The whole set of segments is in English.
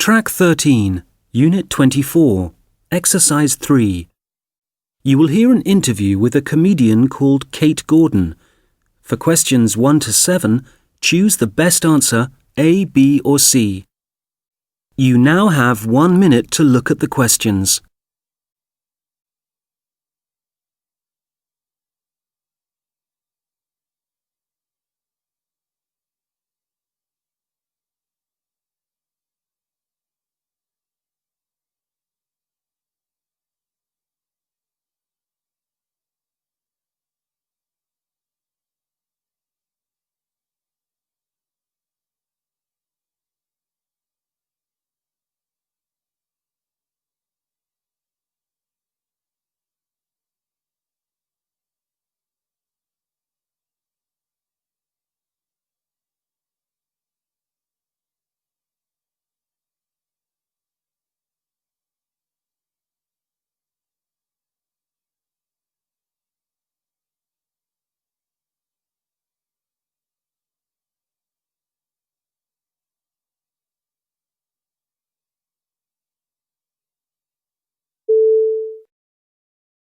Track 13, Unit 24, Exercise 3. You will hear an interview with a comedian called Kate Gordon. For questions 1 to 7, choose the best answer A, B or C. You now have 1 minute to look at the questions.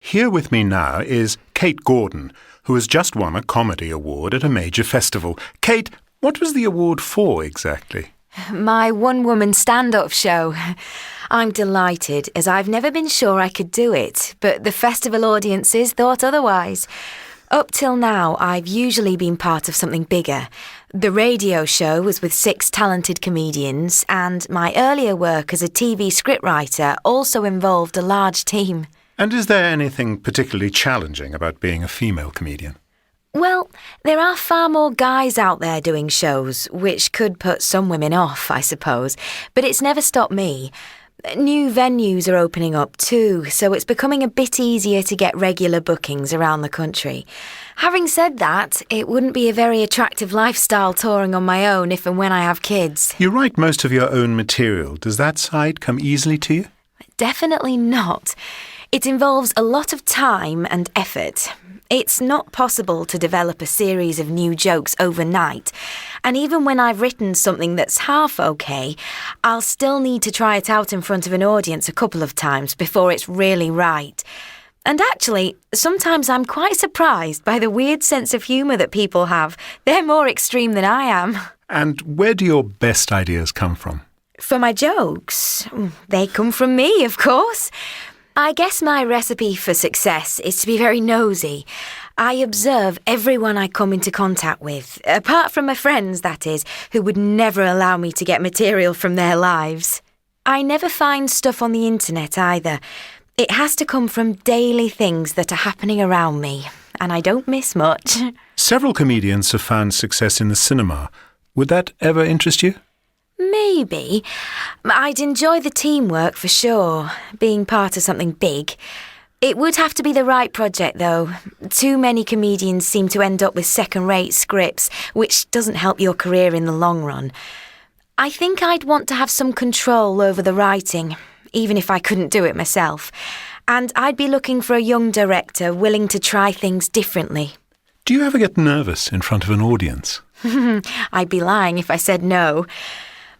Here with me now is Kate Gordon, who has just won a comedy award at a major festival. Kate, what was the award for exactly? My one-woman stand-up show. I'm delighted, as I've never been sure I could do it, but the festival audiences thought otherwise. Up till now, I've usually been part of something bigger. The radio show was with 6 talented comedians, and my earlier work as a TV scriptwriter also involved a large team. And is there anything particularly challenging about being a female comedian? Well, there are far more guys out there doing shows, which could put some women off, I suppose, but it's never stopped me. New venues are opening up too, so it's becoming a bit easier to get regular bookings around the country. Having said that, it wouldn't be a very attractive lifestyle touring on my own if and when I have kids. You write most of your own material. Does that side come easily to you? Definitely not. It involves a lot of time and effort. It's not possible to develop a series of new jokes overnight, and even when I've written something that's half okay, I'll still need to try it out in front of an audience a couple of times before it's really right. And actually, sometimes I'm quite surprised by the weird sense of humour that people have. They're more extreme than I am. And where do your best ideas come from? For my jokes, they come from me, of course. I guess my recipe for success is to be very nosy. I observe everyone I come into contact with, apart from my friends, that is, who would never allow me to get material from their lives. I never find stuff on the internet either. It has to come from daily things that are happening around me, and I don't miss much. Several comedians have found success in the cinema. Would that ever interest you? Maybe. I'd enjoy the teamwork for sure, being part of something big. It would have to be the right project, though. Too many comedians seem to end up with second-rate scripts, which doesn't help your career in the long run. I think I'd want to have some control over the writing, even if I couldn't do it myself. And I'd be looking for a young director willing to try things differently. Do you ever get nervous in front of an audience? I'd be lying if I said no.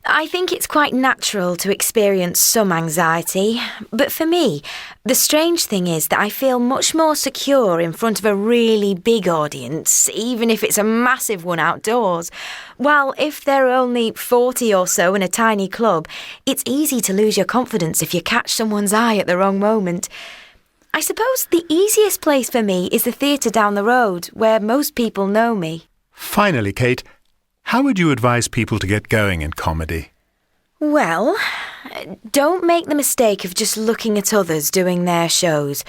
I think it's quite natural to experience some anxiety, but for me, the strange thing is that I feel much more secure in front of a really big audience, even if it's a massive one outdoors. While if there are only 40 or so in a tiny club, it's easy to lose your confidence if you catch someone's eye at the wrong moment. I suppose the easiest place for me is the theatre down the road, where most people know me. Finally, Kate, how would you advise people to get going in comedy? Well, don't make the mistake of just looking at others doing their shows.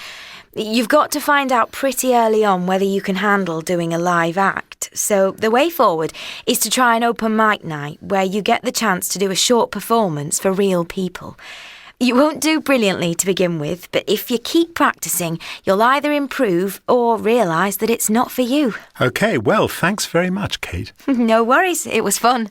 You've got to find out pretty early on whether you can handle doing a live act. So the way forward is to try an open mic night where you get the chance to do a short performance for real people. You won't do brilliantly to begin with, but if you keep practicing, you'll either improve or realise that it's not for you. OK, well, thanks very much, Kate. No worries, it was fun.